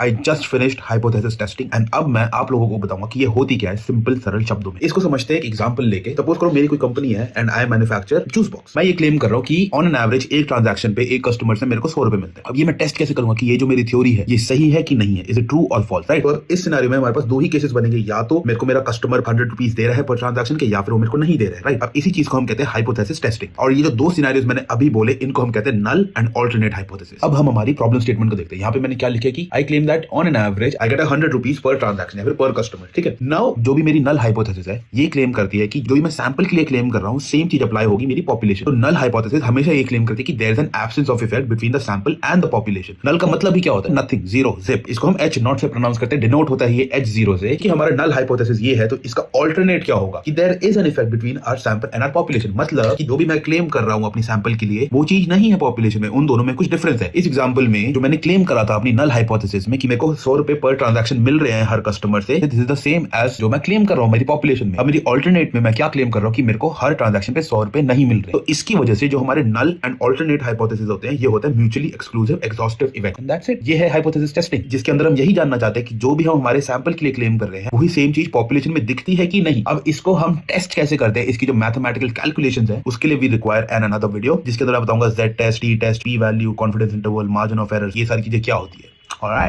I just finished hypothesis testing and अब मैं आप लोगों को बताऊंगा कि ये होती क्या है सिंपल सरल शब्दों में। इसको समझते हैं एक एग्जांपल लेके। सपोज करो मेरी कोई कंपनी है and I manufacture juice box. मैं ये क्लेम कर रहा हूँ कि ऑन एन एवरेज एक ट्रांजैक्शन पे एक कस्टमर से मेरे को 100 रुपए मिलते हैं। अब ये मैं टेस्ट कैसे करूंगा कि ये जो मेरी थ्योरी है ये सही है कि नहीं है, इज इट ट्रू और फॉल्स, राइट। और इस सिनेरियो में हमारे पास दो ही केसेस बनेंगे, या तो मेरे को मेरा कस्टमर 100 रुपीज दे रहा है पर ट्रांजैक्शन के, या फिर वो मेरे को नहीं दे रहा है, राइट। अब इसी चीज को हम कहते हैं हाइपोथेसिस टेस्टिंग। और ये जो दो सिनेरियोस मैंने अभी बोले इनको हम कहते हैं नल एंड ऑल्टरनेट हाइपोथेसिस। अब हम हमारी प्रॉब्लम स्टेटमेंट को देखते हैं। यहाँ पे मैंने क्या लिखा है कि I claim that on an average I get 100 rupees per transaction या फिर पर कस्टमर, ठीक है। नाउ जो भी मेरी नल हाइपोथेसिस है ये क्लेम करती है कि जो भी मैं सैंपल के लिए क्लेम कर रहा हूँ सेम चीज अप्लाई होगी मेरी पॉपुलेशन। तो नल हाइपोथेसिस हमेशा ये क्लेम करती है कि there is an absence of effect between the sample and the population. Null का मतलब ही क्या होता है? Nothing, zero, zip. इसको हम एच नॉट से प्रोनाउंस करते हैं, डिनोट होता है ये एच जीरो से कि हमारा नल हाइपोथेसिस ये है। तो इसका ऑल्टरनेट क्या होगा कि there is an effect between our sample and our population. मतलब कि जो भी मैं क्लेम कर रहा हूँ अपनी सैंपल के लिए वो चीज नहीं है पॉपुलेशन में, उन दोनों में कुछ डिफरेंस है। इस एग्जांपल में जो मैंने क्लेम करा था अपनी नल हाइपोथेसिस में कि मेरे को 100 रुपए पर ट्रांजैक्शन मिल रहे हैं हर कस्टमर से, this is the same as जो मैं क्लेम कर रहा हूँ मेरी पॉपुलेशन में। अब मेरी ऑल्टरनेट में मैं क्या क्लेम कर रहा हूँ कि मेरे को हर ट्रांजैक्शन पे 100 रुपए नहीं मिल रहे। तो इसकी वजह से जो हमारे नल एंड ऑल्टरनेट हाइपोथेसिस होते हैं ये होता है mutually exclusive exhaustive effect, and that's it. ये है हाइपोथेसिस टेस्टिंग, जिसके अंदर हम यही जानना चाहते हैं कि जो भी हम हमारे सैंपल के लिए क्लेम कर रहे हैं वही सेम चीज पॉपुलेशन में दिखती है कि नहीं। अब इसको हम टेस्ट कैसे करते हैं, इसकी जो मैथमेटिकल कैलकुलेशंस है उसके लिए we require an another video, जिसके अंदर मैं बताऊंगा Z test, T test, P value, confidence interval, margin of error, ये सारी चीजें क्या होती है। ऑलराइट।